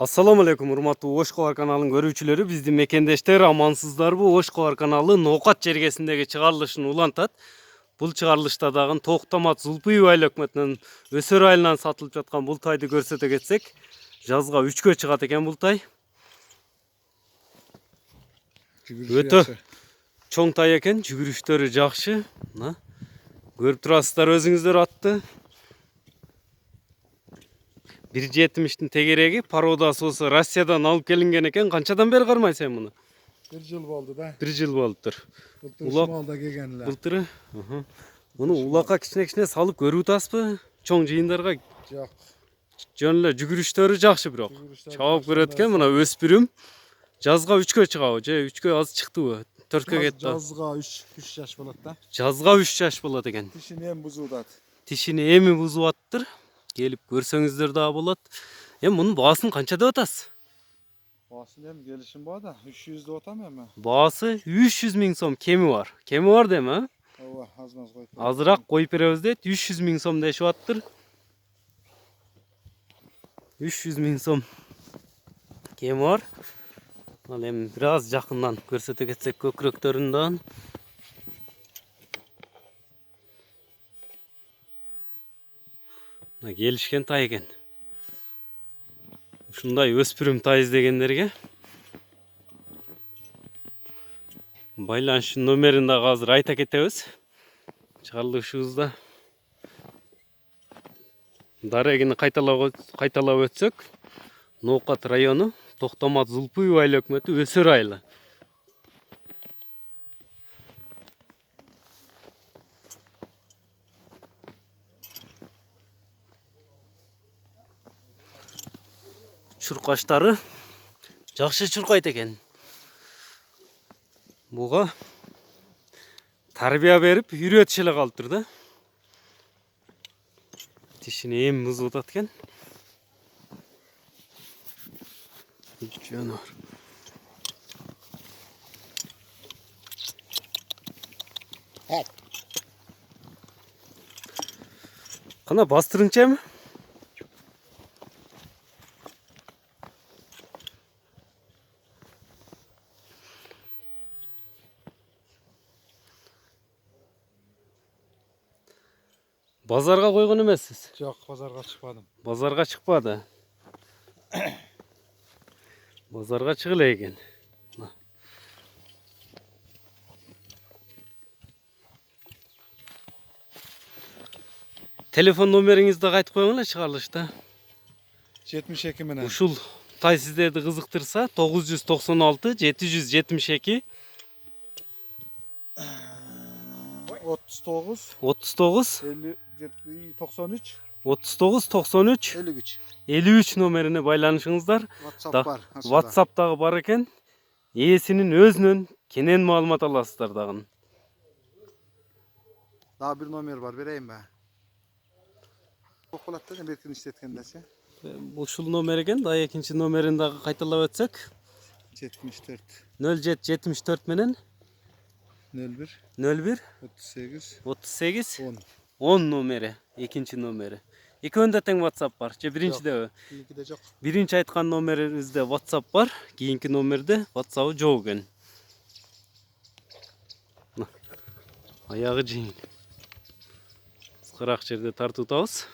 Assalamu alaikum урматтуу Ош Кабар каналынын көрүүчүлөрү, биздин мекендештер амансыздарбы? Ош Кабар каналы Ноокат жергесиндеги чыгарылышын улантат. Бул чыгарылышта дагы Токтомат Зулпуев айыл өкмөтүнүн Өсөр айылынан сатылып жаткан бул тайды көрсөтө кетсек, жазга 3кө чыгат экен бул тай. Өтө чоң тай экен, жүгүрүштөрү жакшы. Мына көрүп турасыздар өзүңүздөр атты. 1.70'tin tegereği parodası olsa Rusya'dan alıp gelingen eken kançadan beri karmay sen bunu? Bir yıl oldu da. Bir yıl oldudur. Bultur şimalda gelgenler. Bulturu. Bunu ulaka kişine salıp görüp tasbı. Çoğun jıyındarga Yok. jönle жүгүрүштөрү жакшы бирок. Чабып көрөт экен мына өспүрүм. Жазга 3кө чыгабы же 3кө аз чыктыбы? 4кө кетти. Жазга 3 жаш болот да. Жазга 3 жаш болот экен. Тишини эми бузуудат. Тишини эми бузуп аттыр. Келип көрсөңүздөр да болот. Эми мунун баасын канча деп атасыз? Баасын эми келишим бар да, 300 деп атам эми. Baası 300 ming so'm kemi var. Kemi var değil mi? Ооба, аз-маз коюп. Azırak koyup berебиз дейт. 300 ming so'm deşip attır. 300 ming so'm kemi var. Al endi biraz jakından көрсөтө кетсек көкүрөктөрүндөн. Gelişken tay eкен. Ушундай өспүрүм тай издегендерге байланыш номерин дагы азыр айта кетебиз. Чыгарылышыбызда дарегини кайталап өтсөк, Ноокат району, Токтомат Зулпуев айыл өкмөтү Өсөр айылы. Çurkaçları жақсы чуркайт экен. Буга тарбия берип үйрөтүп эле калыптыр да. Тишини эми бузуп атат экен. Жанар. Кана бастырыңча эми? Bazarga koygun emesiz? Yok, pazarga çıkmadım. Bazarga çıkmadı. Bazarga çıkıla eken. Telefon numarangizdi qaytып koyuңlar чыгарылышта. 72 menen. Ушул тай сиздерди кызыктырса 996 772 39 39 50 93 39 93 53. 53 numarine baylanışыңыздар. WhatsApp var. WhatsApp'tагы бар экен. Ээсинин өзүнөн кенен маалымат аласыздар дагы. Daha bir nomer var, vereyim ben. Okulatta belki işletkendesi. Ушул номер экен, да экинчи номерин дагы кайталап өтсөк. 74 0774 менен 01 01 38 38 10. 10 номери, экинчи номери. Экөөндө тең WhatsApp бар. Же биринчиде? İlgide yok. Биринчи айткан номерибизде WhatsApp бар, кийинки номерде WhatsApp жок экен. Аягы жеңил. Кырак жерде тартып атабыз.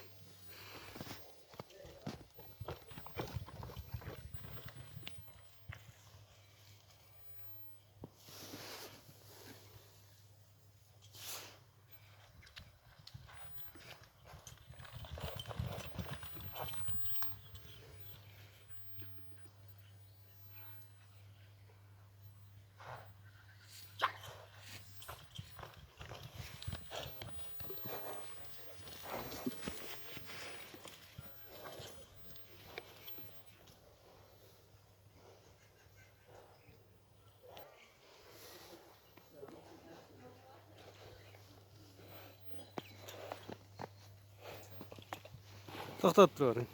To'xtatib turavering.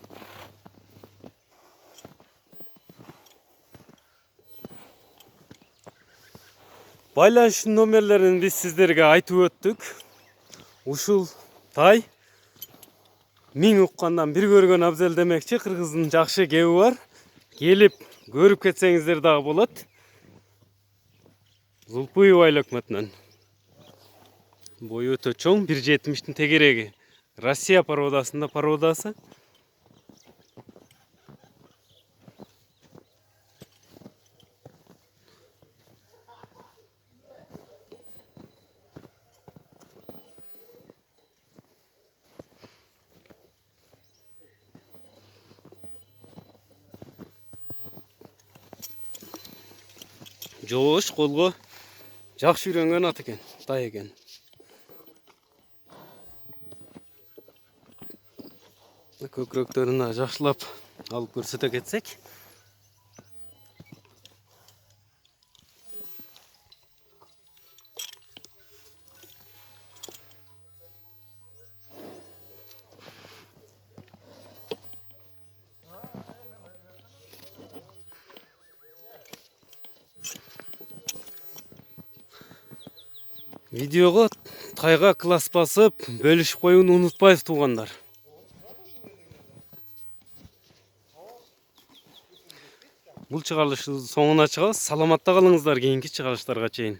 Байланыш номерлерин биз сиздерге айтып өттүк. Ушул тай миң уккандан бир көргөн абзел демекчи. Кыргыздын жакшы кеби бар. келип көрүп кетсеңиздер дагы болот. Зулпуев айыл өкмөтүнөн. Бою өтө чоң, 1,70 тегереги. Россия породасында породасы. Жоош колго жакшы үйрөнгөн ат экен, тай экен. Көкүрөктөрүн жакшылап алып көрсөтө кетсек. Видеого тайга класс басып, бөлүшүп коюуну унутпайсыз туугандар. Бул чыгарылыштын соңуна чыгабыз. Саламатта калыңыздар, кийинки чыгарылыштарга чейин.